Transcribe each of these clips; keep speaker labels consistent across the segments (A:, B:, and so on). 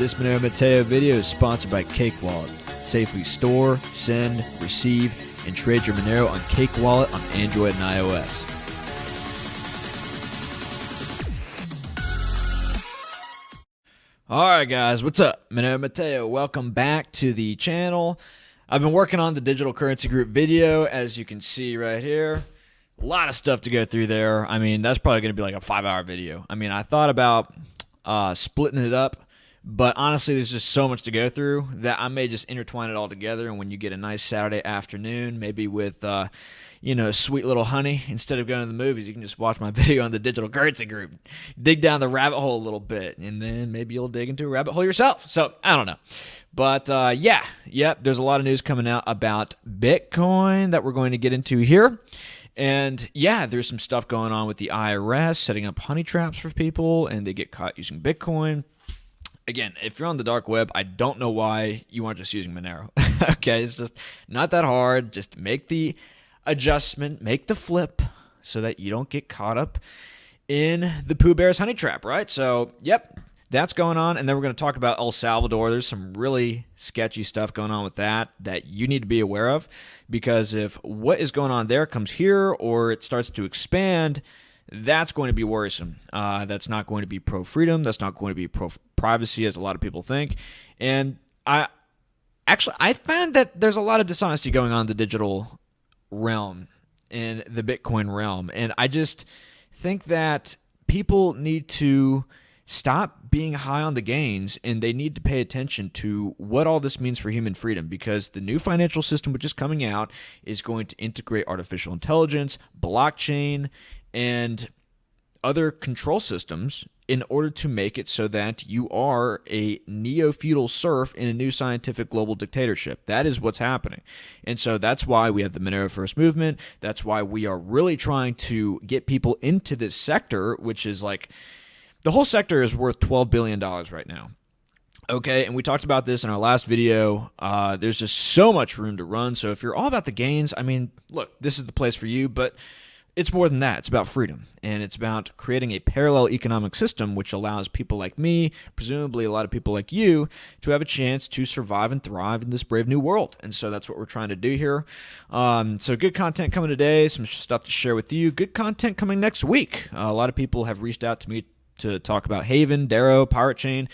A: This Monero Matteo video is sponsored by Cake Wallet. Safely store, send, receive, and trade your Monero on Cake Wallet on Android and iOS. Alright guys, what's up? Monero Matteo, welcome back to the channel. I've been working on the digital currency group video, as you can see right here. A lot of stuff to go through there. I mean, that's probably going to be like a 5-hour video. I mean, I thought about splitting it up, but honestly, there's just so much to go through that I may just intertwine it all together. And when you get a nice Saturday afternoon, maybe with, sweet little honey, instead of going to the movies, you can just watch my video on the digital currency group. Dig down the rabbit hole a little bit, and then maybe you'll dig into a rabbit hole yourself. So, I don't know. But, there's a lot of news coming out about Bitcoin that we're going to get into here. And, there's some stuff going on with the IRS setting up honey traps for people, and they get caught using Bitcoin. Again, if you're on the dark web, I don't know why you aren't just using Monero. Okay, it's just not that hard. Just make the adjustment, make the flip so that you don't get caught up in the Pooh Bear's honey trap, right? So, that's going on. And then we're going to talk about El Salvador. There's some really sketchy stuff going on with that you need to be aware of, because if what is going on there comes here or it starts to expand, that's going to be worrisome. That's not going to be pro-freedom. That's not going to be pro-privacy, as a lot of people think. And I found that there's a lot of dishonesty going on in the digital realm, in the Bitcoin realm. And I just think that people need to stop being high on the gains, and they need to pay attention to what all this means for human freedom, because the new financial system which is coming out is going to integrate artificial intelligence, blockchain, and other control systems in order to make it so that you are a neo-feudal serf in a new scientific global dictatorship. That is what's happening. And so that's why we have the Monero First movement. That's why we are really trying to get people into this sector, which is like, the whole sector is worth $12 billion right now. Okay, and we talked about this in our last video. There's just so much room to run. So if you're all about the gains, I mean, look, this is the place for you, but it's more than that. It's about freedom, and it's about creating a parallel economic system which allows people like me, presumably a lot of people like you, to have a chance to survive and thrive in this brave new world. And so that's what we're trying to do here. So good content coming today, some stuff to share with you. Good content coming next week. A lot of people have reached out to me to talk about Haven, Darrow, Pirate Chain.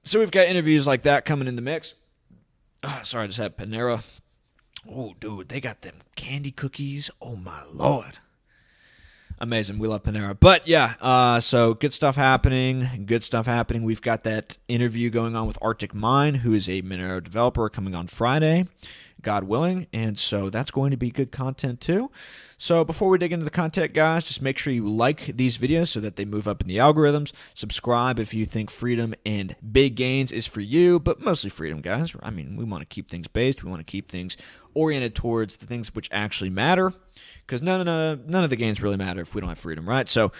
A: So we've got interviews like that coming in the mix. Sorry, I just had Panera. Oh, dude, they got them candy cookies. Oh, my Lord. Amazing. We love Panera. But, so good stuff happening. Good stuff happening. We've got that interview going on with Arctic Mine, who is a Monero developer, coming on Friday, God willing. And so that's going to be good content, too. So before we dig into the content, guys, just make sure you like these videos so that they move up in the algorithms. Subscribe if you think freedom and big gains is for you, but mostly freedom, guys. I mean, we want to keep things based. We want to keep things oriented towards the things which actually matter, because none of the gains really matter if we don't have freedom, right? So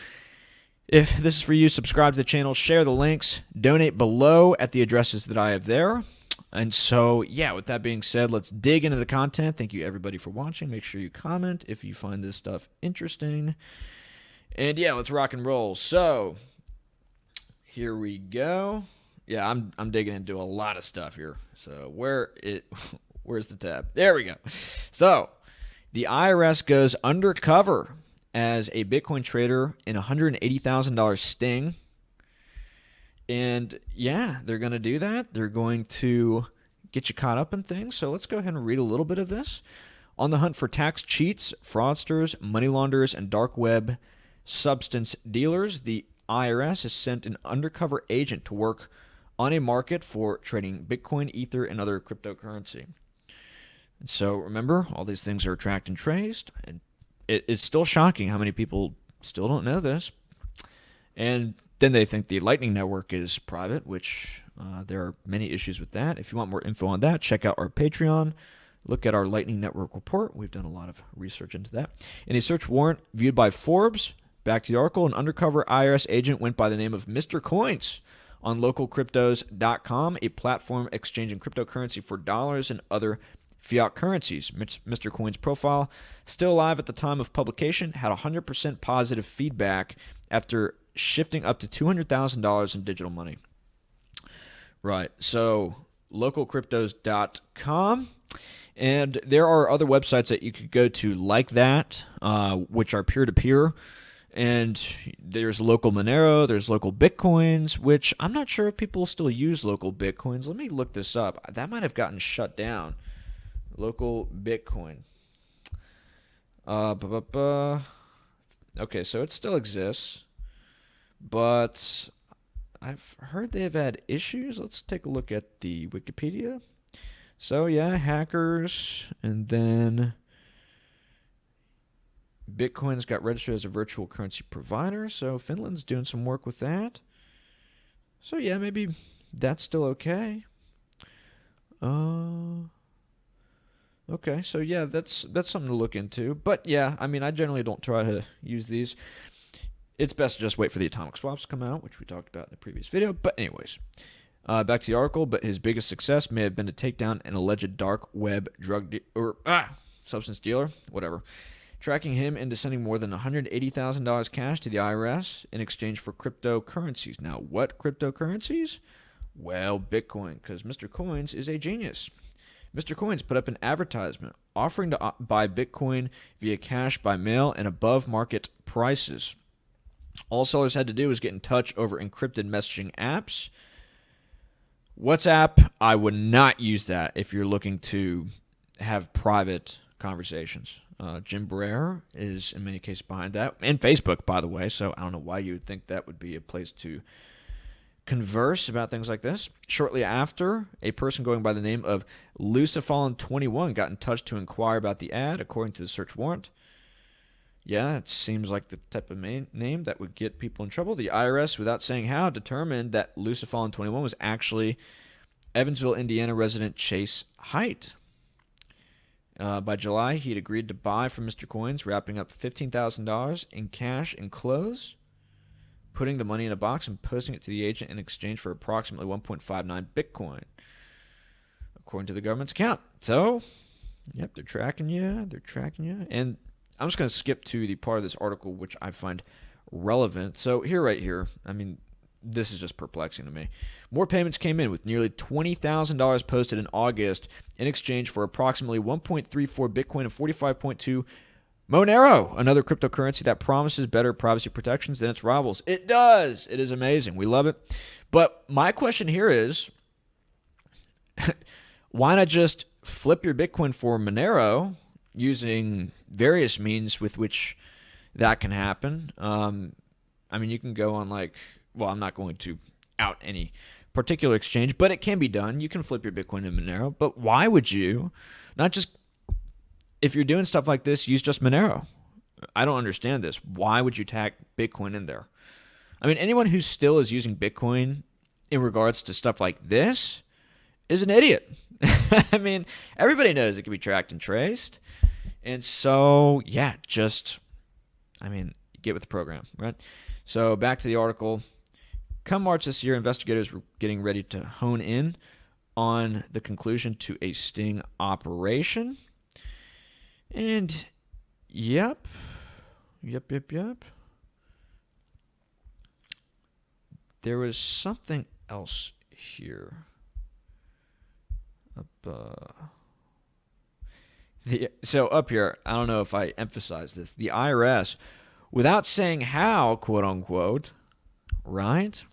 A: if this is for you, subscribe to the channel, share the links, donate below at the addresses that I have there. And so, with that being said, let's dig into the content. Thank you, everybody, for watching. Make sure you comment if you find this stuff interesting. And, let's rock and roll. So, here we go. Yeah, I'm digging into a lot of stuff here. So, where's the tab? There we go. So, the IRS goes undercover as a Bitcoin trader in a $180,000 sting. And they're going to do that. They're going to get you caught up in things. So let's go ahead and read a little bit of this. On the hunt for tax cheats, fraudsters, money launderers, and dark web substance dealers, the IRS has sent an undercover agent to work on a market for trading Bitcoin, Ether, and other cryptocurrency. And so remember, all these things are tracked and traced. And it is still shocking how many people still don't know this. And then they think the Lightning Network is private, which there are many issues with that. If you want more info on that, check out our Patreon. Look at our Lightning Network report. We've done a lot of research into that. In a search warrant viewed by Forbes, back to the article, an undercover IRS agent went by the name of Mr. Coins on localcryptos.com, a platform exchanging cryptocurrency for dollars and other fiat currencies. Mr. Coin's profile, still alive at the time of publication, had 100% positive feedback after shifting up to $200,000 in digital money. Right. So localcryptos.com. And there are other websites that you could go to like that, which are peer-to-peer. And there's local Monero, there's local Bitcoins, which I'm not sure if people still use local Bitcoins. Let me look this up. That might have gotten shut down. Local Bitcoin. Okay, so it still exists, but I've heard they've had issues. Let's take a look at the Wikipedia. So yeah, hackers, and then Bitcoin's got registered as a virtual currency provider, so Finland's doing some work with that. So yeah, maybe that's still okay. Okay, so yeah, that's something to look into. But yeah, I mean, I generally don't try to use these. It's best to just wait for the atomic swaps to come out, which we talked about in the previous video. But anyways, back to the article. But his biggest success may have been to take down an alleged dark web substance dealer, whatever, tracking him into sending more than $180,000 cash to the IRS in exchange for cryptocurrencies. Now, what cryptocurrencies? Well, Bitcoin, because Mr. Coins is a genius. Mr. Coins put up an advertisement offering to buy Bitcoin via cash by mail and above market prices. All sellers had to do was get in touch over encrypted messaging apps. WhatsApp, I would not use that if you're looking to have private conversations. Jim Breyer is in many cases behind that, and Facebook, by the way, so I don't know why you would think that would be a place to converse about things like this. Shortly after, a person going by the name of Lucifallen21 got in touch to inquire about the ad, according to the search warrant. Yeah, it seems like the type of name that would get people in trouble. The IRS, without saying how, determined that Lucifallen21 was actually Evansville, Indiana resident Chase Height. By July, he had agreed to buy from Mr. Coins, wrapping up $15,000 in cash and clothes, putting the money in a box and posting it to the agent in exchange for approximately 1.59 Bitcoin, according to the government's account. So, yep, they're tracking you. They're tracking you. And I'm just going to skip to the part of this article which I find relevant. So right here, I mean, this is just perplexing to me. More payments came in with nearly $20,000 posted in August in exchange for approximately 1.34 Bitcoin and 45.2 Monero, another cryptocurrency that promises better privacy protections than its rivals. It does. It is amazing. We love it. But my question here is, why not just flip your Bitcoin for Monero using various means with which that can happen? I mean, you can go on I'm not going to out any particular exchange, but it can be done. You can flip your Bitcoin to Monero, but why would you not just, if you're doing stuff like this, use just Monero? I don't understand this. Why would you tack Bitcoin in there? I mean, anyone who still is using Bitcoin in regards to stuff like this is an idiot. I mean, everybody knows it can be tracked and traced. And so, yeah, get with the program, right? So back to the article. Come March this year, investigators were getting ready to hone in on the conclusion to a sting operation. And yep. There was something else here. So up here, I don't know if I emphasize this. The IRS, without saying how, quote unquote, right?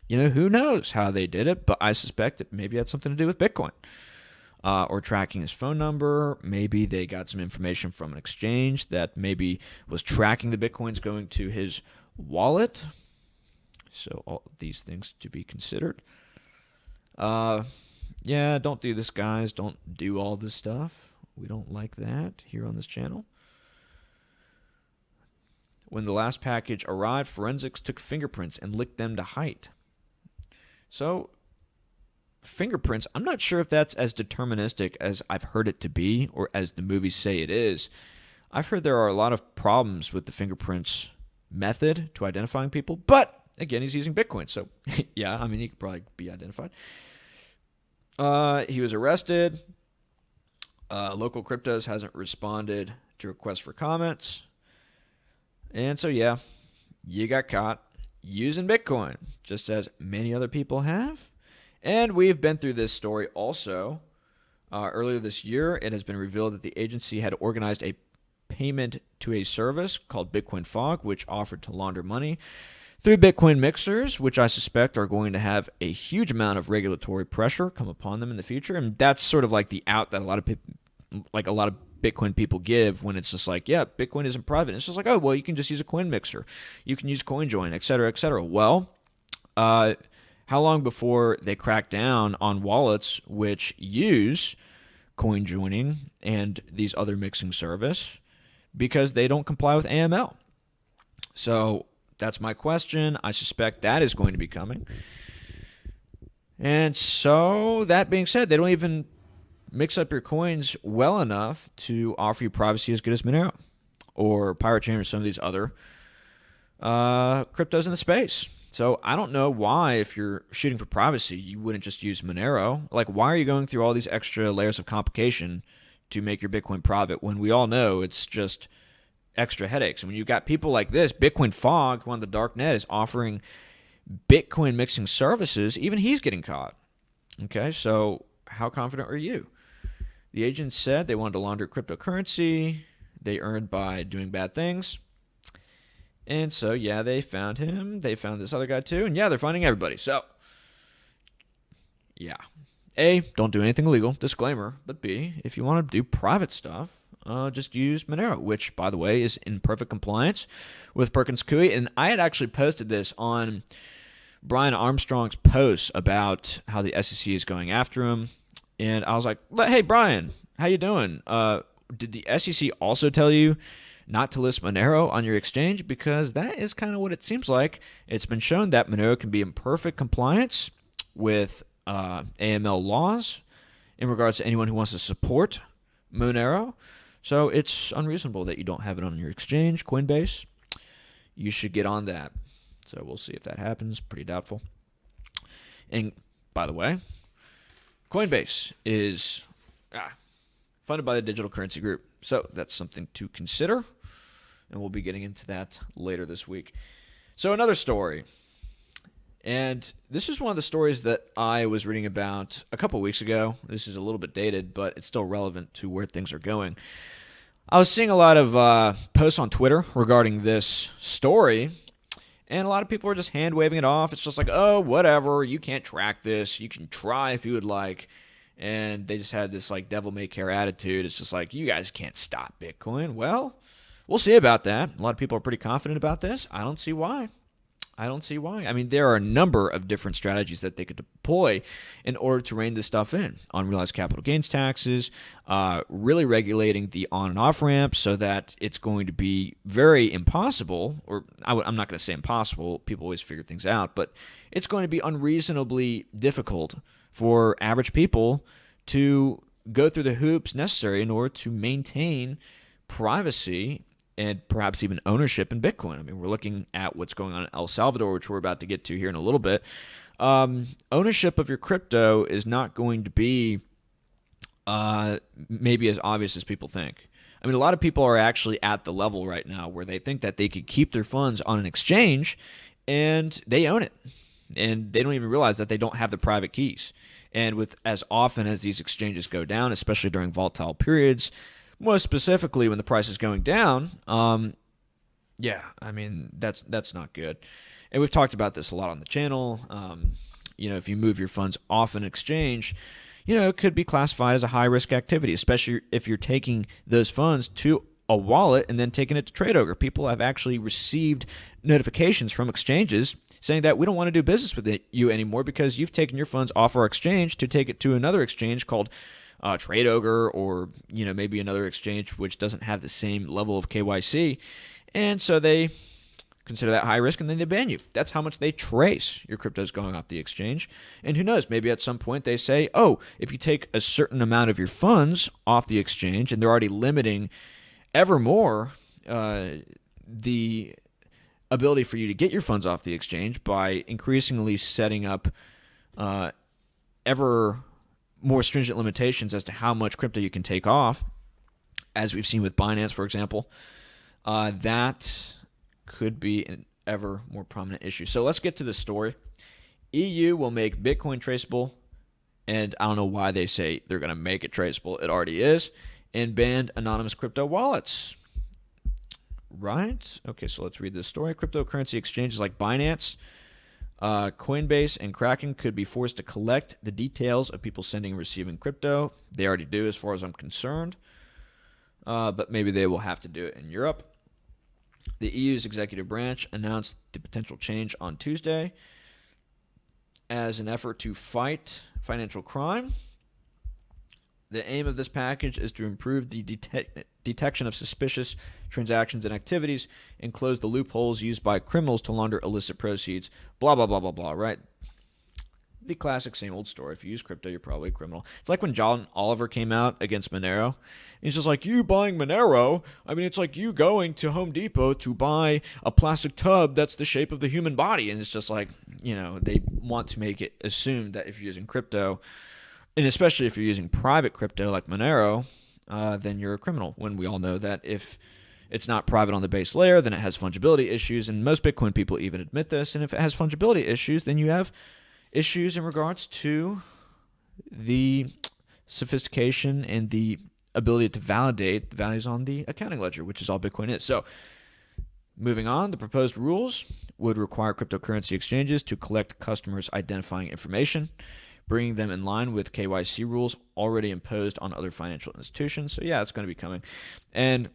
A: You know, who knows how they did it, but I suspect it maybe had something to do with Bitcoin. Or tracking his phone number. Maybe they got some information from an exchange that maybe was tracking the Bitcoins going to his wallet. So all these things to be considered. Yeah, don't do this, guys. Don't do all this stuff. We don't like that here on this channel. When the last package arrived, forensics took fingerprints and linked them to Height. So, fingerprints, I'm not sure if that's as deterministic as I've heard it to be, or as the movies say it is. I've heard there are a lot of problems with the fingerprints method to identifying people, but again, he's using Bitcoin, so yeah, I mean, he could probably be identified. He was arrested. Local Cryptos hasn't responded to requests for comments. And so, yeah, you got caught using Bitcoin, just as many other people have. And we've been through this story also. Earlier this year, it has been revealed that the agency had organized a payment to a service called Bitcoin Fog, which offered to launder money through Bitcoin mixers, which I suspect are going to have a huge amount of regulatory pressure come upon them in the future. And that's sort of like the out that a lot of Bitcoin people give when it's just like, yeah, Bitcoin isn't private. It's just like, oh, well, you can just use a coin mixer. You can use CoinJoin, et cetera, et cetera. Well, how long before they crack down on wallets which use coin joining and these other mixing service because they don't comply with AML? So that's my question. I suspect that is going to be coming. And so that being said, they don't even mix up your coins well enough to offer you privacy as good as Monero or Pirate Chain or some of these other cryptos in the space. So I don't know why, if you're shooting for privacy, you wouldn't just use Monero. Like, why are you going through all these extra layers of complication to make your Bitcoin private when we all know it's just extra headaches? And when you've got people like this, Bitcoin Fog, who on the dark net is offering Bitcoin mixing services, even he's getting caught. Okay, so how confident are you? The agents said they wanted to launder cryptocurrency they earned by doing bad things. And so, yeah, they found him. They found this other guy too. And yeah, they're finding everybody. So, yeah. A, don't do anything illegal. Disclaimer. But B, if you want to do private stuff, just use Monero, which, by the way, is in perfect compliance with Perkins Coie. And I had actually posted this on Brian Armstrong's post about how the SEC is going after him. And I was like, hey, Brian, how you doing? Did the SEC also tell you not to list Monero on your exchange? Because that is kind of what it seems like. It's been shown that Monero can be in perfect compliance with AML laws in regards to anyone who wants to support Monero. So it's unreasonable that you don't have it on your exchange, Coinbase. You should get on that. So we'll see if that happens. Pretty doubtful. And by the way, Coinbase is funded by the Digital Currency Group. So that's something to consider, and we'll be getting into that later this week. So another story, and this is one of the stories that I was reading about a couple weeks ago. This is a little bit dated, but it's still relevant to where things are going. I was seeing a lot of posts on Twitter regarding this story, and a lot of people are just hand-waving it off. It's just like, oh, whatever, you can't track this. You can try if you would like. And they just had this like devil-may-care attitude. It's just like, you guys can't stop Bitcoin. Well, we'll see about that. A lot of people are pretty confident about this. I don't see why. I mean, there are a number of different strategies that they could deploy in order to rein this stuff in. Unrealized capital gains taxes, really regulating the on and off ramps so that it's going to be very impossible, or I'm not going to say impossible. People always figure things out, but it's going to be unreasonably difficult for average people to go through the hoops necessary in order to maintain privacy and perhaps even ownership in Bitcoin. I mean, we're looking at what's going on in El Salvador, which we're about to get to here in a little bit. Ownership of your crypto is not going to be maybe as obvious as people think. I mean, a lot of people are actually at the level right now where they think that they could keep their funds on an exchange and they own it. And they don't even realize that they don't have the private keys. And with as often as these exchanges go down, especially during volatile periods, most specifically when the price is going down, yeah, I mean, that's not good. And we've talked about this a lot on the channel. If you move your funds off an exchange, it could be classified as a high-risk activity, especially if you're taking those funds to a wallet and then taking it to TradeOgre. People have actually received notifications from exchanges saying that we don't want to do business with you anymore because you've taken your funds off our exchange to take it to another exchange called TradeOgre, or maybe another exchange which doesn't have the same level of KYC. And so they consider that high risk and then they ban you. That's how much they trace your cryptos going off the exchange. And who knows, maybe at some point they say, oh, if you take a certain amount of your funds off the exchange, and they're already limiting ever more the ability for you to get your funds off the exchange by increasingly setting up ever more stringent limitations as to how much crypto you can take off, as we've seen with Binance, for example. That could be an ever more prominent issue. So let's get to the story. EU will make Bitcoin traceable, and I don't know why they say they're going to make it traceable. It already is, and banned anonymous crypto wallets. Right? Okay, so let's read this story. Cryptocurrency exchanges like Binance, Coinbase, and Kraken could be forced to collect the details of people sending and receiving crypto. They already do, as far as I'm concerned. But maybe they will have to do it in Europe. The EU's executive branch announced the potential change on Tuesday as an effort to fight financial crime. The aim of this package is to improve the detection of suspicious transactions and activities and close the loopholes used by criminals to launder illicit proceeds. Blah, blah, blah, blah, blah, right? The classic same old story. If you use crypto, you're probably a criminal. It's like when John Oliver came out against Monero. He's just like, you buying Monero? I mean, it's like you going to Home Depot to buy a plastic tub that's the shape of the human body. And it's just like, they want to make it assumed that if you're using crypto, and especially if you're using private crypto like Monero, then you're a criminal. When we all know that if it's not private on the base layer, then it has fungibility issues. And most Bitcoin people even admit this. And if it has fungibility issues, then you have issues in regards to the sophistication and the ability to validate the values on the accounting ledger, which is all Bitcoin is. So moving on, the proposed rules would require cryptocurrency exchanges to collect customers' identifying information, bringing them in line with KYC rules already imposed on other financial institutions. So yeah, it's going to be coming. And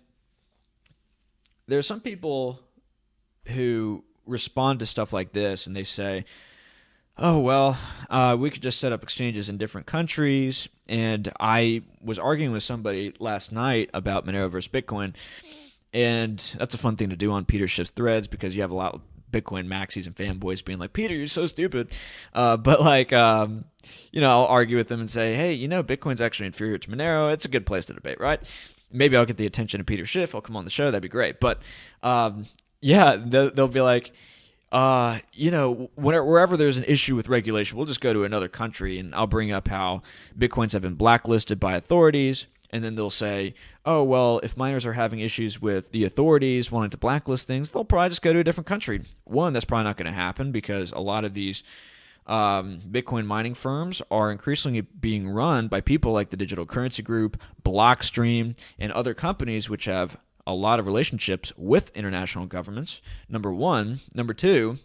A: there are some people who respond to stuff like this and they say, oh, well, we could just set up exchanges in different countries. And I was arguing with somebody last night about Monero versus Bitcoin. And that's a fun thing to do on Peter Schiff's threads because you have a lot of Bitcoin maxis and fanboys being like, Peter, you're so stupid. But I'll argue with them and say, hey, Bitcoin's actually inferior to Monero. It's a good place to debate, right? Maybe I'll get the attention of Peter Schiff. I'll come on the show. That'd be great. But they'll be like, wherever there's an issue with regulation, we'll just go to another country and I'll bring up how Bitcoins have been blacklisted by authorities. And then they'll say, oh, well, if miners are having issues with the authorities wanting to blacklist things, they'll probably just go to a different country. One, that's probably not going to happen because a lot of these Bitcoin mining firms are increasingly being run by people like the Digital Currency Group, Blockstream, and other companies which have a lot of relationships with international governments, number one. Number two,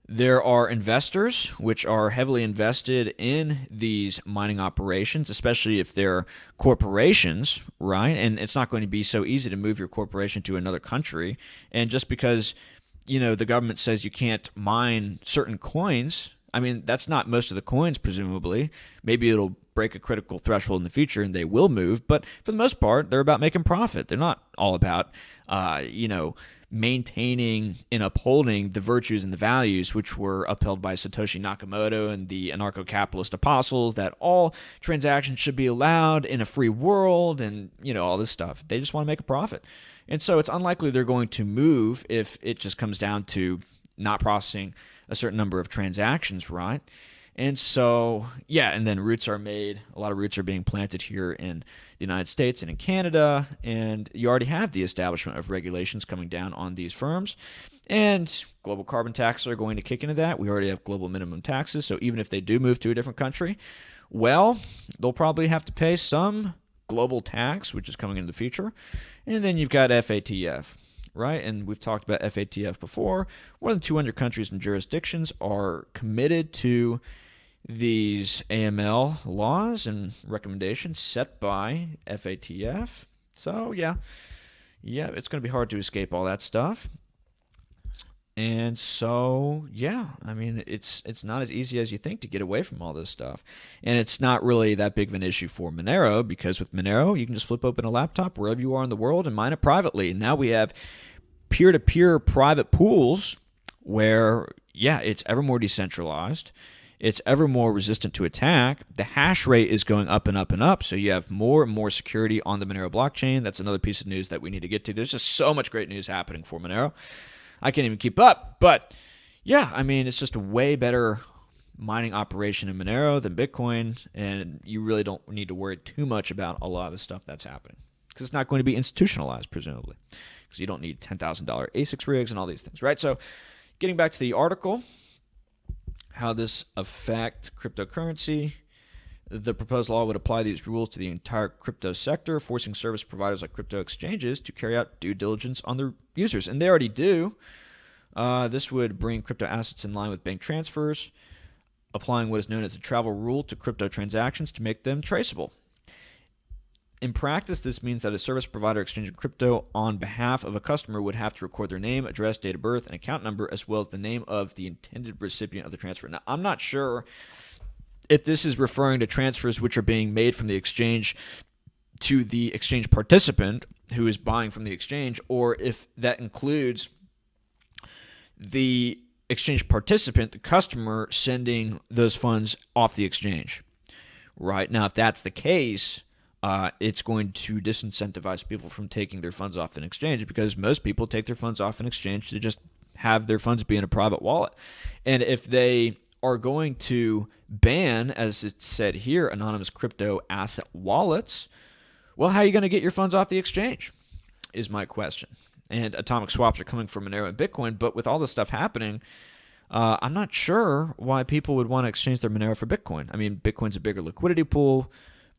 A: there are investors which are heavily invested in these mining operations, especially if they're corporations, right? And it's not going to be so easy to move your corporation to another country. And just because, the government says you can't mine certain coins, I mean, that's not most of the coins, presumably. Maybe it'll break a critical threshold in the future and they will move. But for the most part, they're about making profit. They're not all about, maintaining and upholding the virtues and the values which were upheld by Satoshi Nakamoto and the anarcho-capitalist apostles, that all transactions should be allowed in a free world and, all this stuff. They just want to make a profit. And so it's unlikely they're going to move if it just comes down to not processing a certain number of transactions, right? And so, and then roots are made. A lot of roots are being planted here in the United States and in Canada, and you already have the establishment of regulations coming down on these firms. And global carbon taxes are going to kick into that. We already have global minimum taxes, so even if they do move to a different country, well, they'll probably have to pay some global tax, which is coming in the future. And then you've got FATF. Right, and we've talked about FATF before. More than 200 countries and jurisdictions are committed to these AML laws and recommendations set by FATF. So yeah, it's going to be hard to escape all that stuff. And so, I mean, it's not as easy as you think to get away from all this stuff. And it's not really that big of an issue for Monero, because with Monero, you can just flip open a laptop wherever you are in the world and mine it privately. And now we have peer-to-peer private pools where, it's ever more decentralized. It's ever more resistant to attack. The hash rate is going up and up and up, so you have more and more security on the Monero blockchain. That's another piece of news that we need to get to. There's just so much great news happening for Monero. I can't even keep up. But, I mean, it's just a way better mining operation in Monero than Bitcoin, and you really don't need to worry too much about a lot of the stuff that's happening because it's not going to be institutionalized, presumably, because you don't need $10,000 ASICs rigs and all these things, right? So getting back to the article, how this affect cryptocurrency. The proposed law would apply these rules to the entire crypto sector, forcing service providers like crypto exchanges to carry out due diligence on their users. And they already do. This would bring crypto assets in line with bank transfers, applying what is known as the travel rule to crypto transactions to make them traceable. In practice, this means that a service provider exchanging crypto on behalf of a customer would have to record their name, address, date of birth, and account number, as well as the name of the intended recipient of the transfer. Now, I'm not sure if this is referring to transfers which are being made from the exchange to the exchange participant who is buying from the exchange, or if that includes the exchange participant, the customer, sending those funds off the exchange. Right now, if that's the case, it's going to disincentivize people from taking their funds off an exchange, because most people take their funds off an exchange to just have their funds be in a private wallet. And if they are going to ban, as it's said here, anonymous crypto asset wallets, well, how are you going to get your funds off the exchange is my question. And atomic swaps are coming from Monero and Bitcoin, but with all this stuff happening, I'm not sure why people would want to exchange their Monero for Bitcoin. I mean, Bitcoin's a bigger liquidity pool,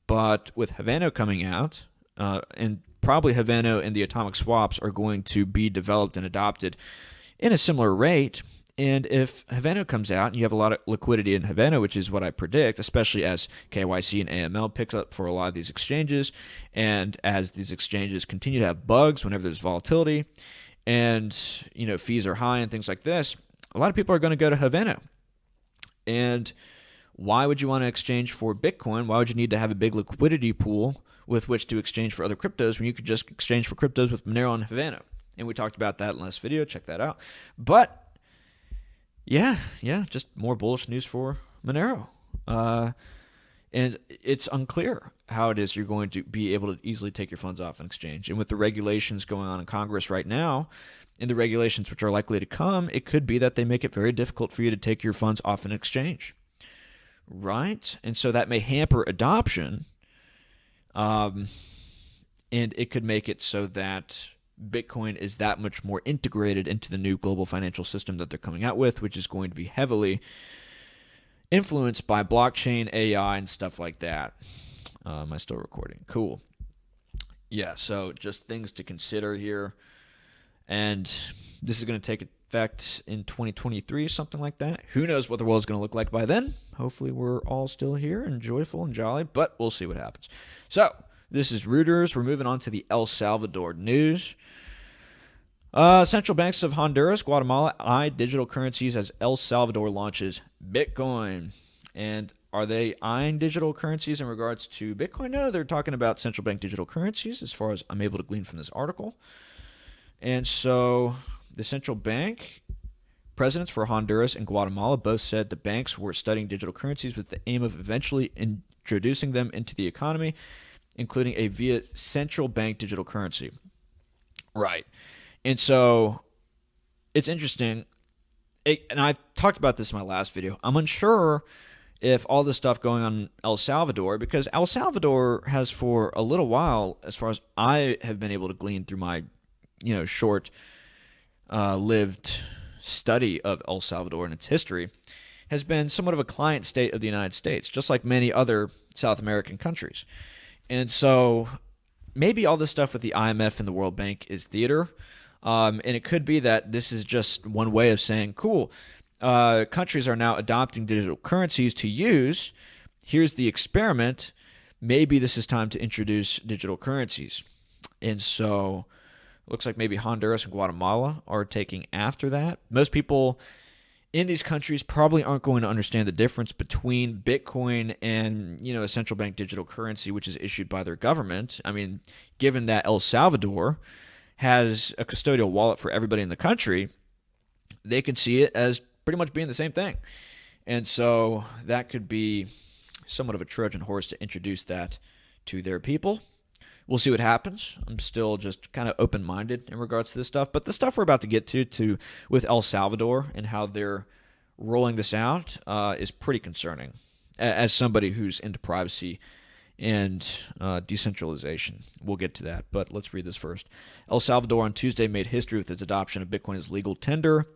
A: but with Havano coming out, and probably Havano and the atomic swaps are going to be developed and adopted in a similar rate. And if Havano comes out and you have a lot of liquidity in Havano, which is what I predict, especially as KYC and AML picks up for a lot of these exchanges, and as these exchanges continue to have bugs whenever there's volatility, and fees are high and things like this, a lot of people are going to go to Havano. And why would you want to exchange for Bitcoin? Why would you need to have a big liquidity pool with which to exchange for other cryptos when you could just exchange for cryptos with Monero and Havano? And we talked about that in the last video. Check that out. But yeah, just more bullish news for Monero. And it's unclear how it is you're going to be able to easily take your funds off an exchange. And with the regulations going on in Congress right now, and the regulations which are likely to come, it could be that they make it very difficult for you to take your funds off an exchange. Right? And so that may hamper adoption. And it could make it so that Bitcoin is that much more integrated into the new global financial system that they're coming out with, which is going to be heavily influenced by blockchain, AI, and stuff like that. Am I still recording? Cool. Yeah, so just things to consider here. And this is going to take effect in 2023, something like that. Who knows what the world is going to look like by then? Hopefully we're all still here and joyful and jolly, but we'll see what happens. So this is Reuters. We're moving on to the El Salvador news. Central banks of Honduras, Guatemala eye digital currencies as El Salvador launches Bitcoin. And are they eyeing digital currencies in regards to Bitcoin? No, they're talking about central bank digital currencies as far as I'm able to glean from this article. And so the central bank presidents for Honduras and Guatemala both said the banks were studying digital currencies with the aim of eventually introducing them into the economy, including a via central bank digital currency. Right. And so it's interesting. And I talked about this in my last video. I'm unsure if all this stuff going on in El Salvador, because El Salvador has for a little while, as far as I have been able to glean through my short lived study of El Salvador and its history, has been somewhat of a client state of the United States, just like many other South American countries. And so maybe all this stuff with the IMF and the World Bank is theater. And it could be that this is just one way of saying, cool, countries are now adopting digital currencies to use. Here's the experiment. Maybe this is time to introduce digital currencies. And so it looks like maybe Honduras and Guatemala are taking after that. Most people in these countries probably aren't going to understand the difference between Bitcoin and, a central bank digital currency, which is issued by their government. I mean, given that El Salvador has a custodial wallet for everybody in the country, they could see it as pretty much being the same thing. And so that could be somewhat of a Trojan horse to introduce that to their people. We'll see what happens. I'm still just kind of open-minded in regards to this stuff. But the stuff we're about to get to with El Salvador and how they're rolling this out is pretty concerning as somebody who's into privacy and decentralization. We'll get to that, but let's read this first. El Salvador on Tuesday made history with its adoption of Bitcoin as legal tender.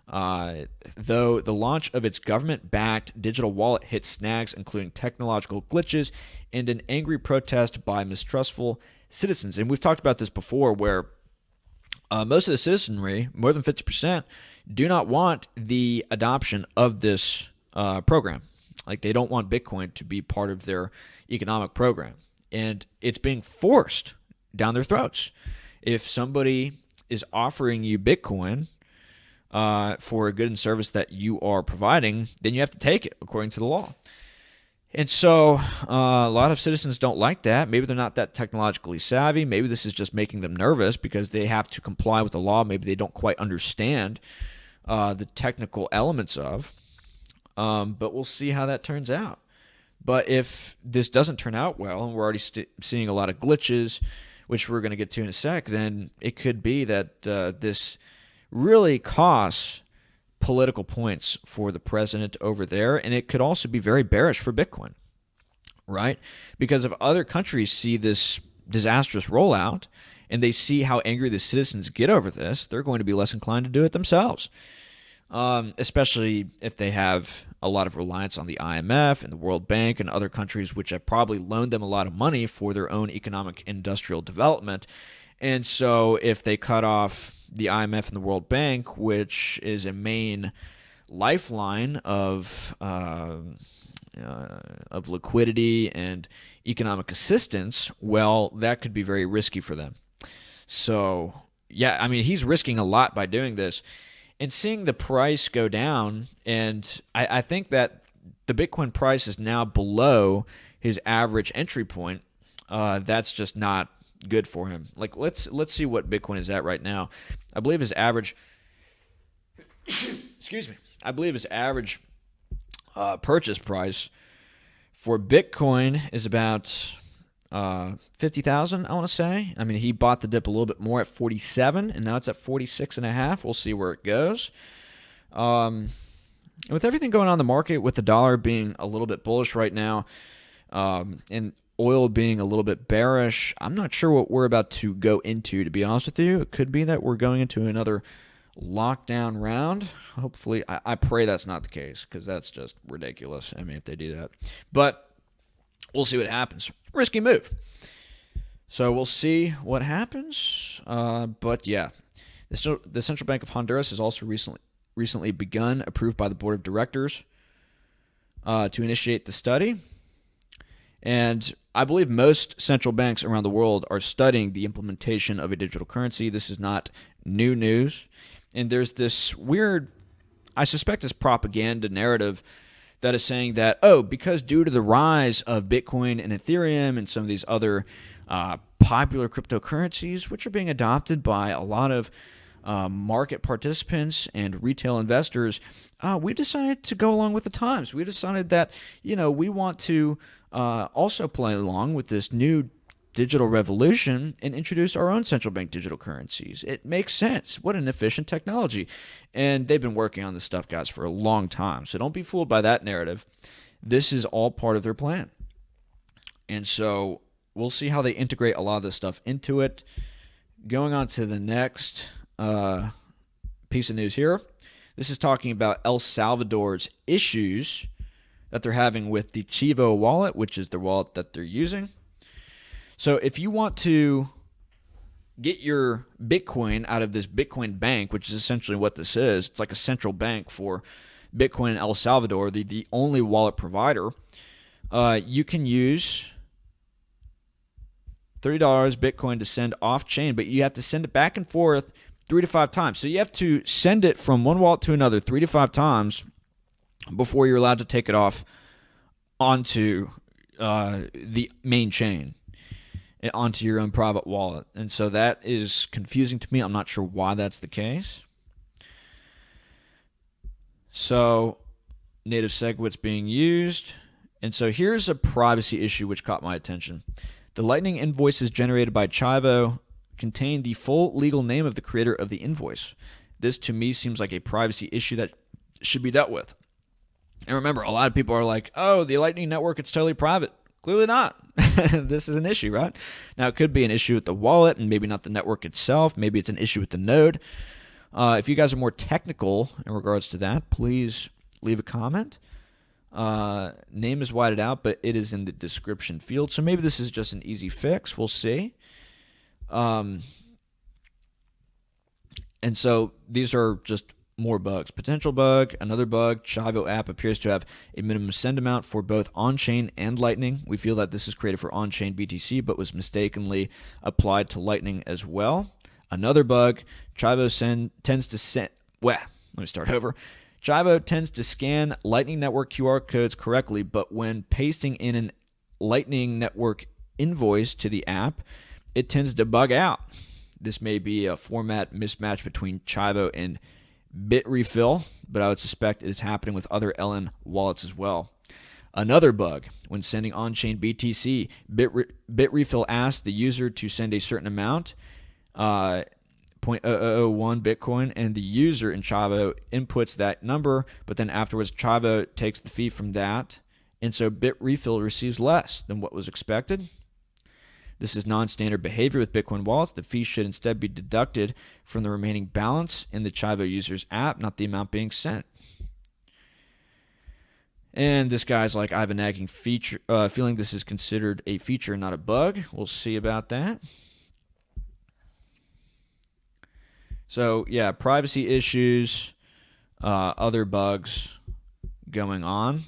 A: though the launch of its government-backed digital wallet hit snags, including technological glitches and an angry protest by mistrustful citizens. And we've talked about this before, where most of the citizenry, more than 50%, do not want the adoption of this program. Like, they don't want Bitcoin to be part of their economic program. And it's being forced down their throats. If somebody is offering you Bitcoin for a good and service that you are providing, then you have to take it according to the law. And so a lot of citizens don't like that. Maybe they're not that technologically savvy. Maybe this is just making them nervous because they have to comply with the law. Maybe they don't quite understand the technical elements of. But we'll see how that turns out. But if this doesn't turn out well, and we're already seeing a lot of glitches, which we're going to get to in a sec, then it could be that this really costs political points for the president over there, and it could also be very bearish for Bitcoin, right? Because if other countries see this disastrous rollout and they see how angry the citizens get over this, they're going to be less inclined to do it themselves, especially if they have a lot of reliance on the IMF and the World Bank and other countries which have probably loaned them a lot of money for their own economic industrial development. And so if they cut off the IMF and the World Bank, which is a main lifeline of liquidity and economic assistance, well, that could be very risky for them. So, yeah, I mean, he's risking a lot by doing this. And seeing the price go down, and I think that the Bitcoin price is now below his average entry point. That's just not good for him. Like, let's see what Bitcoin is at right now. I believe his average excuse me. I believe his average purchase price for Bitcoin is about 50,000, I want to say. I mean, he bought the dip a little bit more at 47, and now it's at 46.5. We'll see where it goes. With everything going on in the market, with the dollar being a little bit bullish right now, and oil being a little bit bearish, I'm not sure what we're about to go into, to be honest with you. It could be that we're going into another lockdown round. Hopefully, I pray that's not the case, because that's just ridiculous. I mean, if they do that. But we'll see what happens. Risky move. So we'll see what happens. But yeah, the Central Bank of Honduras has also recently begun, approved by the board of directors, to initiate the study. And I believe most central banks around the world are studying the implementation of a digital currency. This is not new news. And there's this weird, I suspect it's propaganda narrative that is saying that, because due to the rise of Bitcoin and Ethereum and some of these other popular cryptocurrencies, which are being adopted by a lot of market participants and retail investors, we decided to go along with the times. We decided that, we want to also play along with this new digital revolution and introduce our own central bank digital currencies. It makes sense. What an efficient technology. And they've been working on this stuff, guys, for a long time. So don't be fooled by that narrative. This is all part of their plan. And so we'll see how they integrate a lot of this stuff into it. Going on to the next piece of news here. This is talking about El Salvador's issues that they're having with the Chivo wallet, which is the wallet that they're using. So if you want to get your Bitcoin out of this Bitcoin bank, which is essentially what this is, it's like a central bank for Bitcoin in El Salvador, the only wallet provider, you can use $30 Bitcoin to send off-chain, but you have to send it back and forth 3 to 5 times. So you have to send it from one wallet to another 3 to 5 times before you're allowed to take it off onto the main chain, onto your own private wallet. And so that is confusing to me. I'm not sure why that's the case. So native SegWit's being used. And so here's a privacy issue which caught my attention. The Lightning invoices generated by Chivo contain the full legal name of the creator of the invoice. This to me seems like a privacy issue that should be dealt with. And remember, a lot of people are like, the Lightning Network, it's totally private. Clearly not. This is an issue, right? Now, it could be an issue with the wallet and maybe not the network itself. Maybe it's an issue with the node. If you guys are more technical in regards to that, please leave a comment. Name is whited out, but it is in the description field. So maybe this is just an easy fix. We'll see. And so these are just more bugs. Potential bug, another bug. Chivo app appears to have a minimum send amount for both on-chain and Lightning. We feel that this is created for on-chain BTC, but was mistakenly applied to Lightning as well. Another bug. Chivo tends to send. Well, let me start over. Chivo tends to scan Lightning Network QR codes correctly, but when pasting in an Lightning Network invoice to the app, it tends to bug out. This may be a format mismatch between Chivo and Bitrefill, but I would suspect it is happening with other LN wallets as well. Another bug, when sending on-chain BTC, Bitrefill asks the user to send a certain amount, 0.0001 Bitcoin, and the user in Chivo inputs that number, but then afterwards Chivo takes the fee from that, and so Bitrefill receives less than what was expected. This is non-standard behavior with Bitcoin wallets. The fee should instead be deducted from the remaining balance in the Chivo user's app, not the amount being sent. And this guy's like, I have a nagging feeling this is considered a feature, not a bug. We'll see about that. So, yeah, privacy issues, other bugs going on.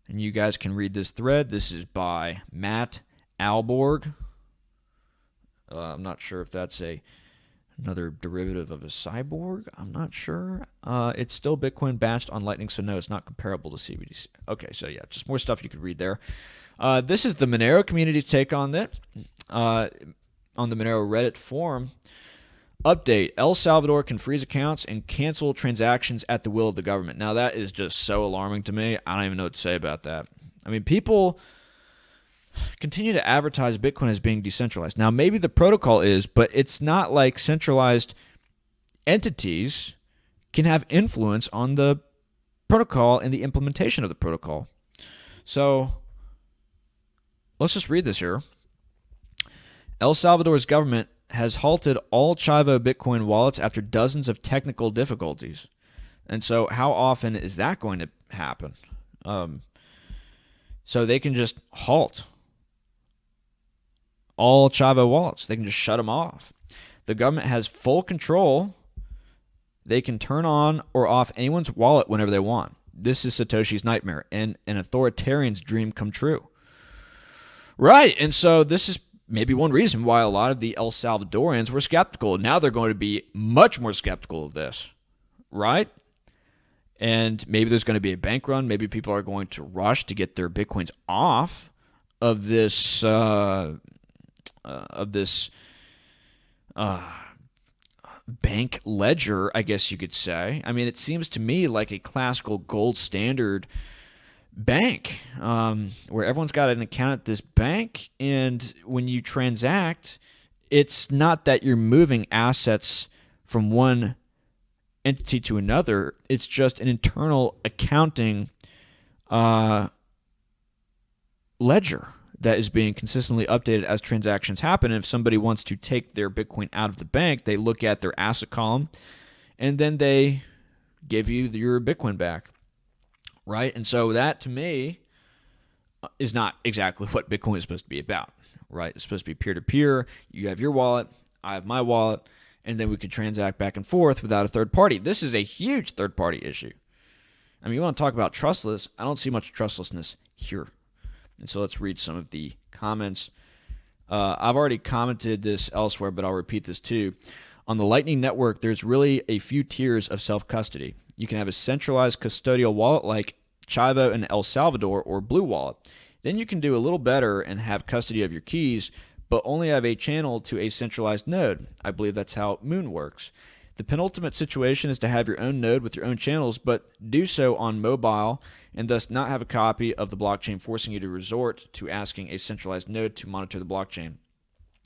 A: And you guys can read this thread. This is by Matt Alborg. I'm not sure if that's another derivative of a cyborg. I'm not sure. It's still Bitcoin batched on Lightning, so no, it's not comparable to CBDC. Okay, so yeah, just more stuff you could read there. This is the Monero community's take on that. On the Monero Reddit forum, update: El Salvador can freeze accounts and cancel transactions at the will of the government. Now, that is just so alarming to me. I don't even know what to say about that. I mean, people continue to advertise Bitcoin as being decentralized. Now, maybe the protocol is, but it's not like centralized entities can have influence on the protocol and the implementation of the protocol. So let's just read this here. El Salvador's government has halted all Chivo Bitcoin wallets after dozens of technical difficulties. And so how often is that going to happen? So they can just halt all Chivo wallets. They can just shut them off. The government has full control. They can turn on or off anyone's wallet whenever they want. This is Satoshi's nightmare and an authoritarian's dream come true. Right, and so this is maybe one reason why a lot of the El Salvadorians were skeptical. Now they're going to be much more skeptical of this, right? And maybe there's going to be a bank run. Maybe people are going to rush to get their Bitcoins off of this bank ledger, I guess you could say. I mean, it seems to me like a classical gold standard bank, where everyone's got an account at this bank, and when you transact, it's not that you're moving assets from one entity to another. It's just an internal accounting ledger that is being consistently updated as transactions happen. And if somebody wants to take their Bitcoin out of the bank, they look at their asset column, and then they give you your Bitcoin back. Right? And so that, to me, is not exactly what Bitcoin is supposed to be about. Right? It's supposed to be peer-to-peer. You have your wallet, I have my wallet, and then we could transact back and forth without a third party. This is a huge third-party issue. I mean, you want to talk about trustless? I don't see much trustlessness here. And so let's read some of the comments. I've already commented this elsewhere, but I'll repeat this too. On the Lightning Network, there's really a few tiers of self-custody. You can have a centralized custodial wallet like Chivo in El Salvador or Blue Wallet. Then you can do a little better and have custody of your keys, but only have a channel to a centralized node. I believe that's how Moon works. The penultimate situation is to have your own node with your own channels, but do so on mobile and thus not have a copy of the blockchain, forcing you to resort to asking a centralized node to monitor the blockchain.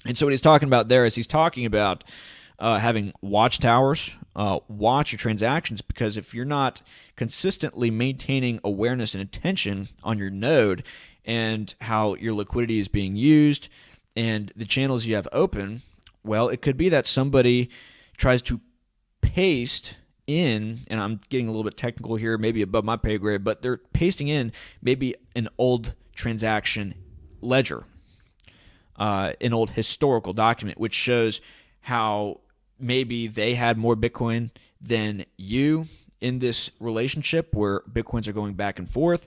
A: And so what he's talking about there is he's talking about having watchtowers, watch your transactions, because if you're not consistently maintaining awareness and attention on your node and how your liquidity is being used and the channels you have open, well, it could be that somebody tries to paste in, and I'm getting a little bit technical here, maybe above my pay grade, but they're pasting in maybe an old transaction ledger, an old historical document, which shows how maybe they had more Bitcoin than you in this relationship where Bitcoins are going back and forth.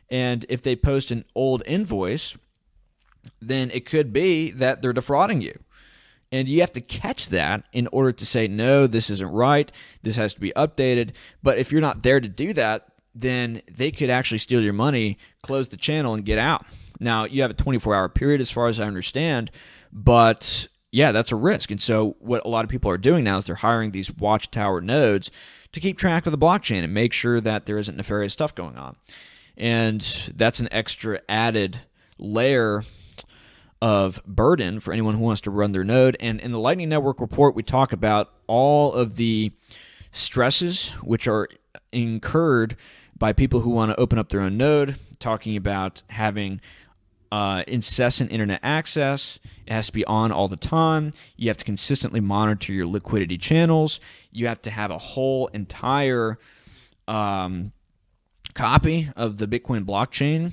A: And if they post an old invoice, then it could be that they're defrauding you. And you have to catch that in order to say, no, this isn't right. This has to be updated. But if you're not there to do that, then they could actually steal your money, close the channel, and get out. Now, you have a 24-hour period as far as I understand, but yeah, that's a risk. And so what a lot of people are doing now is they're hiring these watchtower nodes to keep track of the blockchain and make sure that there isn't nefarious stuff going on. And that's an extra added layer of burden for anyone who wants to run their node. And in the Lightning Network report, we talk about all of the stresses which are incurred by people who want to open up their own node, talking about having incessant internet access. It has to be on all the time. You have to consistently monitor your liquidity channels. You have to have a whole entire copy of the Bitcoin blockchain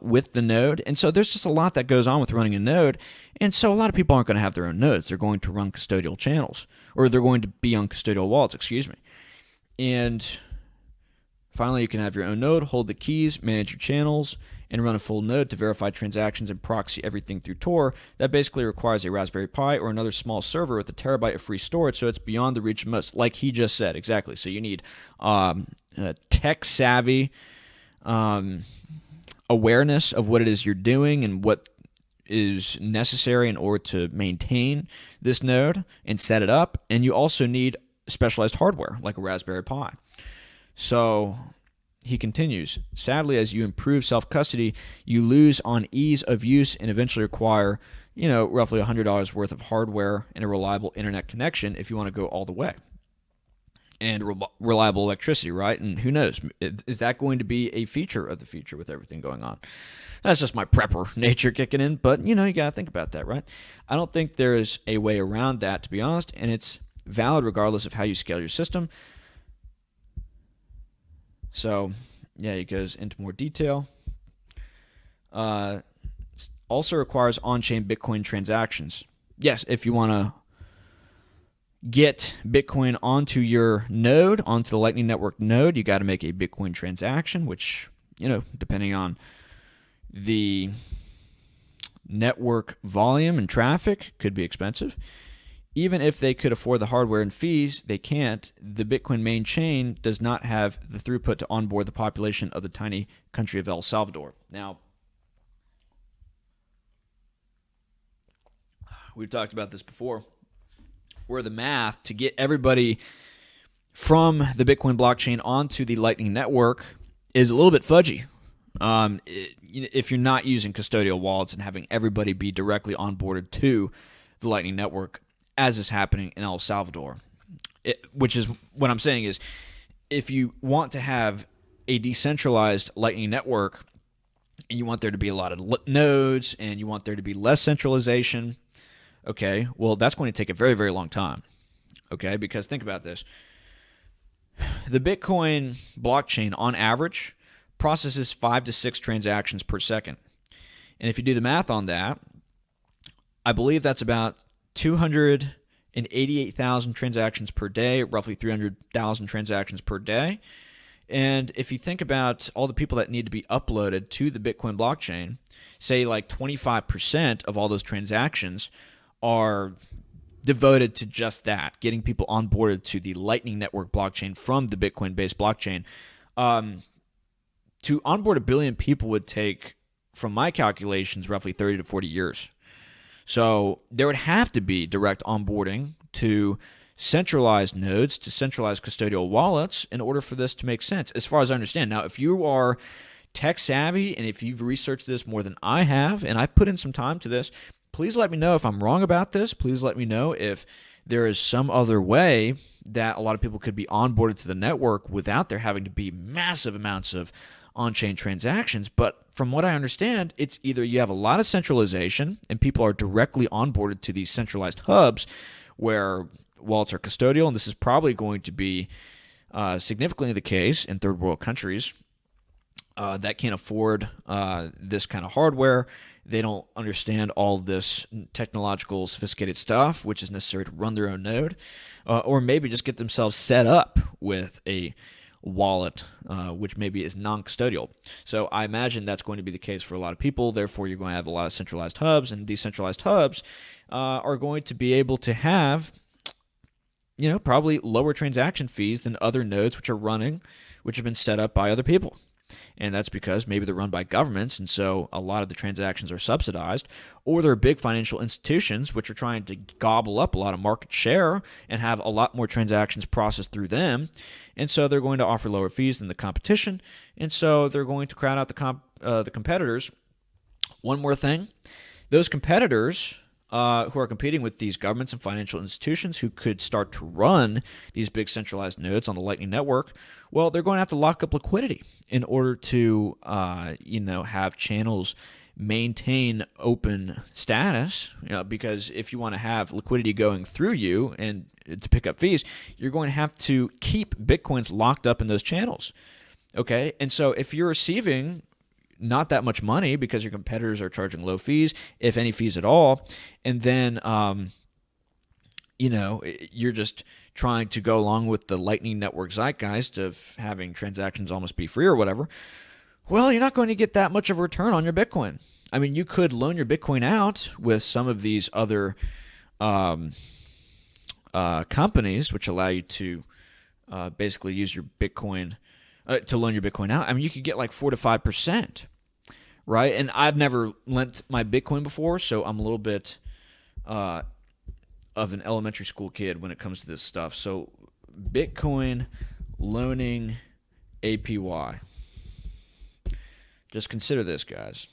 A: with the node. And so there's just a lot that goes on with running a node. And so a lot of people aren't going to have their own nodes. They're going to run custodial channels, or they're going to be on custodial wallets, excuse me. And finally, you can have your own node, hold the keys, manage your channels, and run a full node to verify transactions and proxy everything through Tor. That basically requires a Raspberry Pi or another small server with a terabyte of free storage, so it's beyond the reach of most, like he just said, exactly. So you need tech-savvy awareness of what it is you're doing and what is necessary in order to maintain this node and set it up. And you also need specialized hardware, like a Raspberry Pi. So he continues, sadly, as you improve self-custody, you lose on ease of use and eventually require, roughly $100 worth of hardware and a reliable internet connection if you want to go all the way. And reliable electricity, right? And who knows? Is that going to be a feature of the future with everything going on? That's just my prepper nature kicking in, but, you got to think about that, right? I don't think there is a way around that, to be honest, and it's valid regardless of how you scale your system. So, yeah, he goes into more detail. Also requires on-chain Bitcoin transactions. Yes, if you want to get Bitcoin onto your node, onto the Lightning Network node, you got to make a Bitcoin transaction, which, depending on the network volume and traffic, could be expensive. Even if they could afford the hardware and fees, they can't. The Bitcoin main chain does not have the throughput to onboard the population of the tiny country of El Salvador. Now, we've talked about this before, where the math to get everybody from the Bitcoin blockchain onto the Lightning Network is a little bit fudgy. If you're not using custodial wallets and having everybody be directly onboarded to the Lightning Network, as is happening in El Salvador, which is what I'm saying is, if you want to have a decentralized Lightning Network and you want there to be a lot of nodes and you want there to be less centralization, okay, well, that's going to take a very, very long time, okay, because think about this. The Bitcoin blockchain, on average, processes 5 to 6 transactions per second. And if you do the math on that, I believe that's about 288,000 transactions per day, roughly 300,000 transactions per day. And if you think about all the people that need to be uploaded to the Bitcoin blockchain, say like 25% of all those transactions are devoted to just that, getting people onboarded to the Lightning Network blockchain from the Bitcoin-based blockchain. To onboard 1 billion people would take, from my calculations, roughly 30 to 40 years. So there would have to be direct onboarding to centralized nodes, to centralized custodial wallets in order for this to make sense, as far as I understand. Now, if you are tech savvy and if you've researched this more than I have, and I've put in some time to this, please let me know if I'm wrong about this. Please let me know if there is some other way that a lot of people could be onboarded to the network without there having to be massive amounts of on-chain transactions. But from what I understand, it's either you have a lot of centralization and people are directly onboarded to these centralized hubs where wallets are custodial, and this is probably going to be significantly the case in third world countries that can't afford this kind of hardware. They don't understand all this technological, sophisticated stuff, which is necessary to run their own node, or maybe just get themselves set up with a wallet, which maybe is non-custodial. So I imagine that's going to be the case for a lot of people. Therefore, you're going to have a lot of centralized hubs, and decentralized hubs are going to be able to have, probably lower transaction fees than other nodes which are running, which have been set up by other people. And that's because maybe they're run by governments, and so a lot of the transactions are subsidized, or they're big financial institutions which are trying to gobble up a lot of market share and have a lot more transactions processed through them, and so they're going to offer lower fees than the competition, and so they're going to crowd out the competitors. One more thing, those competitors who are competing with these governments and financial institutions who could start to run these big centralized nodes on the Lightning Network, well, they're going to have to lock up liquidity in order to, have channels maintain open status. Because if you want to have liquidity going through you and to pick up fees, you're going to have to keep Bitcoins locked up in those channels. Okay, and so if you're receiving not that much money because your competitors are charging low fees, if any fees at all, and then you're just trying to go along with the Lightning Network zeitgeist of having transactions almost be free or whatever, well, you're not going to get that much of a return on your Bitcoin. I mean, you could loan your Bitcoin out with some of these other companies which allow you to basically use your Bitcoin to loan your Bitcoin out. I mean, you could get like 4 to 5%, right? And I've never lent my Bitcoin before, so I'm a little bit of an elementary school kid when it comes to this stuff. So Bitcoin loaning APY. Just consider this, guys.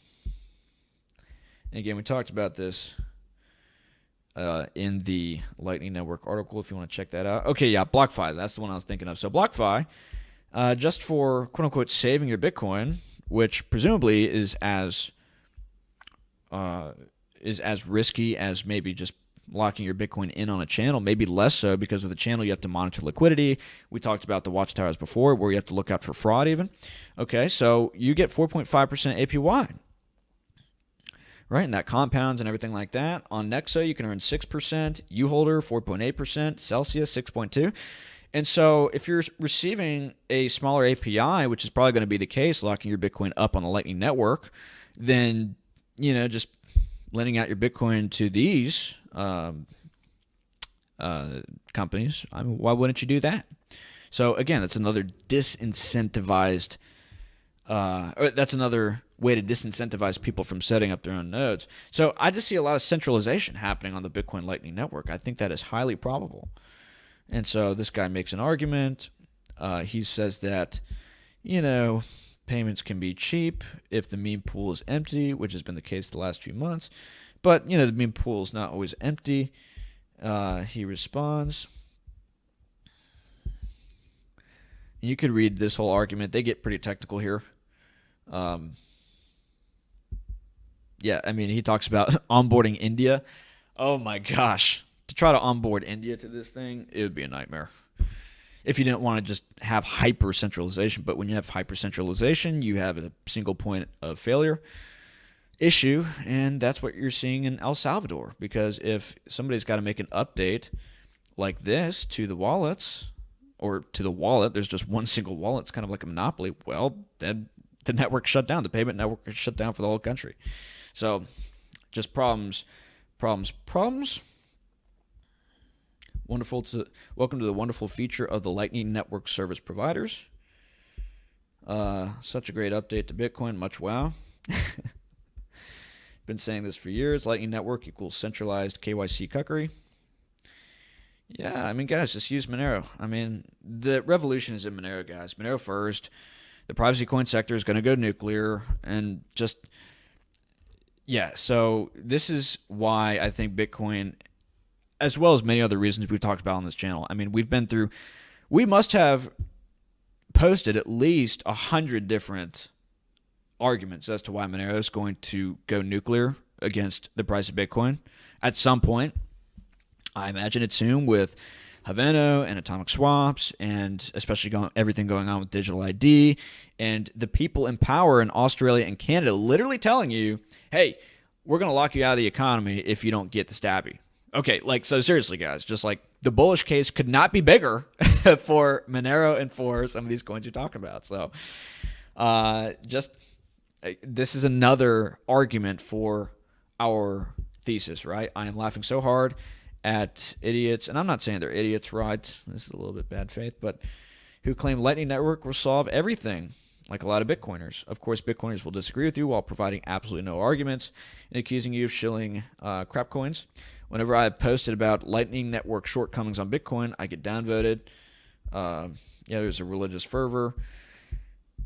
A: And again, we talked about this in the Lightning Network article if you want to check that out. Okay, yeah, BlockFi. That's the one I was thinking of. So BlockFi, just for quote-unquote saving your Bitcoin, which presumably is as risky as maybe just locking your Bitcoin in on a channel, maybe less so because with a channel you have to monitor liquidity. We talked about the watchtowers before where you have to look out for fraud even. Okay, so you get 4.5% APY. Right, and that compounds and everything like that. On Nexo, you can earn 6%, uHolder 4.8%, Celsius 6.2%. And so if you're receiving a smaller API, which is probably going to be the case, locking your Bitcoin up on the Lightning Network, then, just lending out your Bitcoin to these companies, I mean, why wouldn't you do that? So again, that's another disincentivized, that's another way to disincentivize people from setting up their own nodes. So I just see a lot of centralization happening on the Bitcoin Lightning Network. I think that is highly probable. And so this guy makes an argument. He says that, payments can be cheap if the meme pool is empty, which has been the case the last few months. But, the meme pool is not always empty. He responds. You could read this whole argument. They get pretty technical here. Yeah, I mean, he talks about onboarding India. Oh my gosh. To try to onboard India to this thing, it would be a nightmare. If you didn't want to just have hyper centralization, but when you have hyper centralization, you have a single point of failure issue, and that's what you're seeing in El Salvador. Because if somebody's got to make an update like this to the wallets, or to the wallet, there's just one single wallet, it's kind of like a monopoly, well, then the network shut down. The payment network is shut down for the whole country. So just problems. Welcome to the wonderful feature of the Lightning Network service providers. Such a great update to Bitcoin. Much wow. Been saying this for years. Lightning Network equals centralized KYC cuckery. Yeah, I mean, guys, just use Monero. I mean, the revolution is in Monero, guys. Monero first. The privacy coin sector is going to go nuclear, and just, yeah. So this is why I think Bitcoin, as well as many other reasons we've talked about on this channel. I mean, we must have posted at least 100 different arguments as to why Monero is going to go nuclear against the price of Bitcoin at some point. I imagine it soon with Haveno and atomic swaps, and especially everything going on with digital ID, and the people in power in Australia and Canada literally telling you, hey, we're going to lock you out of the economy if you don't get the stabby. Okay, so seriously, guys, just the bullish case could not be bigger for Monero and for some of these coins you're talking about. So this is another argument for our thesis, right? I am laughing so hard at idiots, and I'm not saying they're idiots, right? This is a little bit bad faith, but who claim Lightning Network will solve everything, like a lot of Bitcoiners. Of course, Bitcoiners will disagree with you while providing absolutely no arguments and accusing you of shilling crap coins. Whenever I posted about Lightning Network shortcomings on Bitcoin, I get downvoted. There's a religious fervor.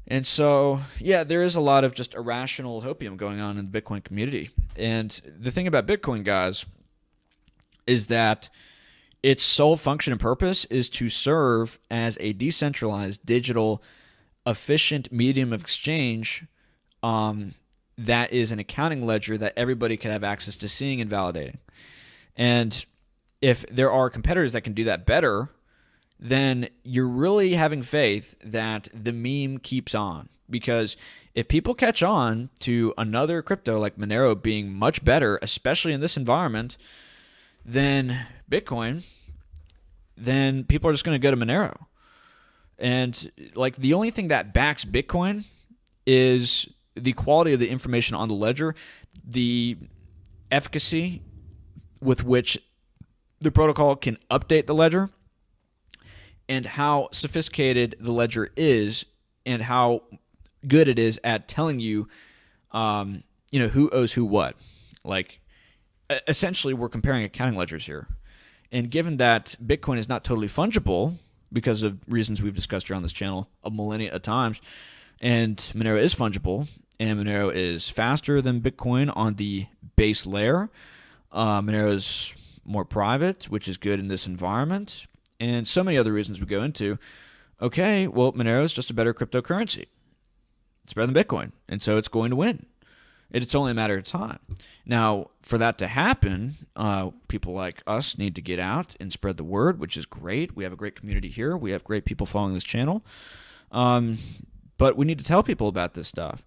A: And so, there is a lot of just irrational hopium going on in the Bitcoin community. And the thing about Bitcoin, guys, is that its sole function and purpose is to serve as a decentralized, digital, efficient medium of exchange that is an accounting ledger that everybody can have access to seeing and validating. And if there are competitors that can do that better, then you're really having faith that the meme keeps on. Because if people catch on to another crypto like Monero being much better, especially in this environment, than Bitcoin, then people are just going to go to Monero. And the only thing that backs Bitcoin is the quality of the information on the ledger, the efficacy with which the protocol can update the ledger, and how sophisticated the ledger is, and how good it is at telling you, who owes who what. Essentially, we're comparing accounting ledgers here. And given that Bitcoin is not totally fungible because of reasons we've discussed here on this channel a millennia of times, and Monero is fungible, and Monero is faster than Bitcoin on the base layer. Monero is more private, which is good in this environment, and so many other reasons we go into. Okay, well, Monero is just a better cryptocurrency. It's better than Bitcoin, and so it's going to win. It's only a matter of time. Now, for that to happen, people like us need to get out and spread the word, which is great. We have a great community here. We have great people following this channel. But we need to tell people about this stuff.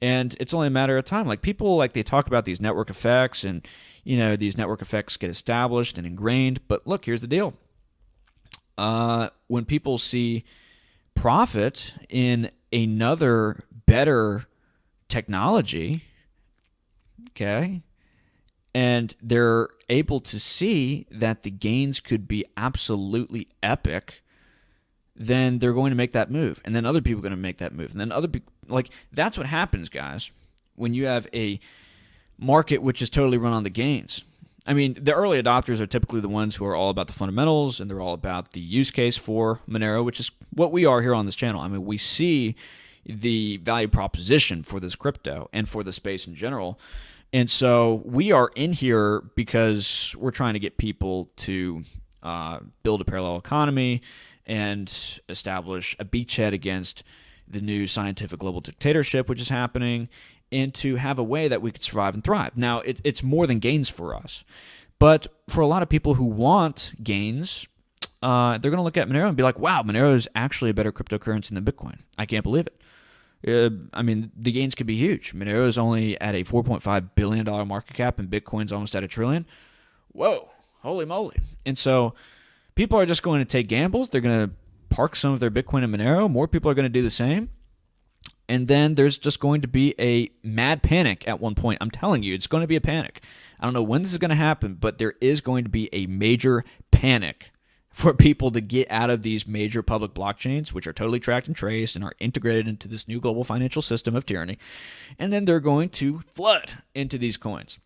A: And it's only a matter of time. People, they talk about these network effects, and, these network effects get established and ingrained. But look, here's the deal. When people see profit in another better technology, okay, and they're able to see that the gains could be absolutely epic, then they're going to make that move. And then other people are going to make that move. And then other people, that's what happens, guys, when you have a market which is totally run on the gains. I mean, the early adopters are typically the ones who are all about the fundamentals, and they're all about the use case for Monero, which is what we are here on this channel. I mean, we see the value proposition for this crypto and for the space in general. And so we are in here because we're trying to get people to build a parallel economy and establish a beachhead against the new scientific global dictatorship, which is happening, and to have a way that we could survive and thrive. Now, it's more than gains for us. But for a lot of people who want gains, they're going to look at Monero and be like, wow, Monero is actually a better cryptocurrency than Bitcoin. I can't believe it. I mean, the gains could be huge. Monero is only at a $4.5 billion market cap, and Bitcoin's almost at $1 trillion. Whoa, holy moly. And so people are just going to take gambles. They're going to park some of their Bitcoin in Monero. More people are going to do the same. And then there's just going to be a mad panic at one point. I'm telling you, it's going to be a panic. I don't know when this is going to happen, but there is going to be a major panic for people to get out of these major public blockchains, which are totally tracked and traced and are integrated into this new global financial system of tyranny. And then they're going to flood into these coins.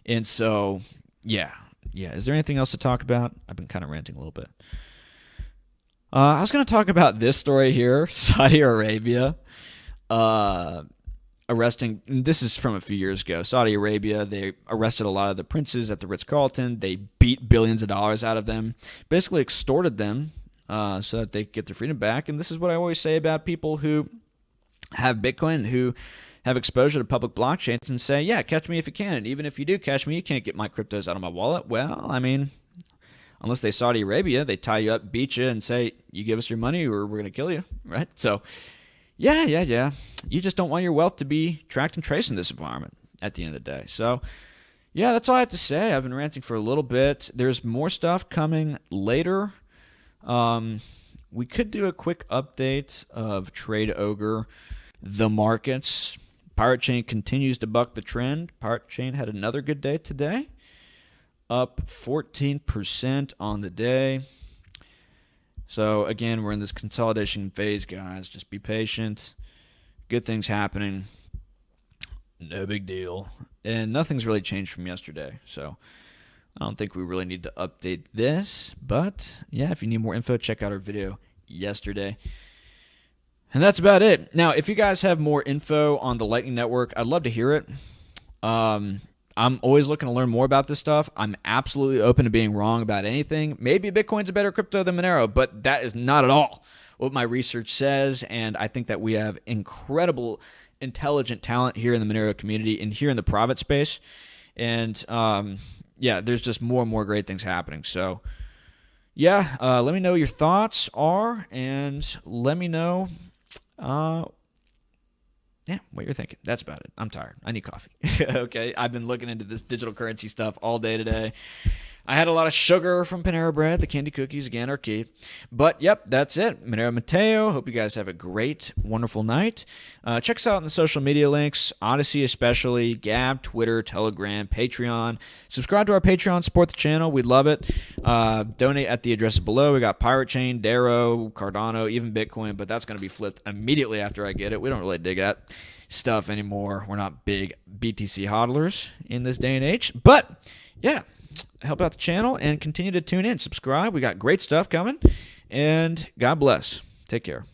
A: And so, yeah. Is there anything else to talk about? I've been kind of ranting a little bit. I was going to talk about this story here, Saudi Arabia. Arresting, this is from a few years ago, Saudi Arabia, they arrested a lot of the princes at the Ritz-Carlton. They beat billions of dollars out of them, basically extorted them so that they get their freedom back. And this is what I always say about people who have Bitcoin, who have exposure to public blockchains, and say, yeah, catch me if you can. And even if you do catch me, you can't get my cryptos out of my wallet. Well, I mean, unless they Saudi Arabia, they tie you up, beat you, and say, you give us your money or we're going to kill you, right? So, yeah. You just don't want your wealth to be tracked and traced in this environment at the end of the day. So, yeah, that's all I have to say. I've been ranting for a little bit. There's more stuff coming later. We could do a quick update of Trade Ogre, the markets. Pirate Chain continues to buck the trend. Pirate Chain had another good day today, up 14% on the day. So again, we're in this consolidation phase, guys. Just be patient. Good things happening. No big deal. And nothing's really changed from yesterday. So I don't think we really need to update this. But yeah, if you need more info, check out our video yesterday. And that's about it. Now, if you guys have more info on the Lightning Network, I'd love to hear it. I'm always looking to learn more about this stuff. I'm absolutely open to being wrong about anything. Maybe Bitcoin's a better crypto than Monero, but that is not at all what my research says. And I think that we have incredible, intelligent talent here in the Monero community and here in the private space. And yeah, there's just more and more great things happening. So yeah, let me know your thoughts are, and let me know what you're thinking. That's about it. I'm tired. I need coffee. Okay, I've been looking into this digital currency stuff all day today. I had a lot of sugar from Panera Bread. The candy cookies, again, are key. But, yep, that's it. Monero Matteo. Hope you guys have a great, wonderful night. Check us out in the social media links, Odyssey especially, Gab, Twitter, Telegram, Patreon. Subscribe to our Patreon. Support the channel. We'd love it. Donate at the addresses below. We got Pirate Chain, Darrow, Cardano, even Bitcoin, but that's going to be flipped immediately after I get it. We don't really dig that stuff anymore. We're not big BTC hodlers in this day and age. But, yeah. Help out the channel and continue to tune in. Subscribe. We got great stuff coming. And God bless. Take care.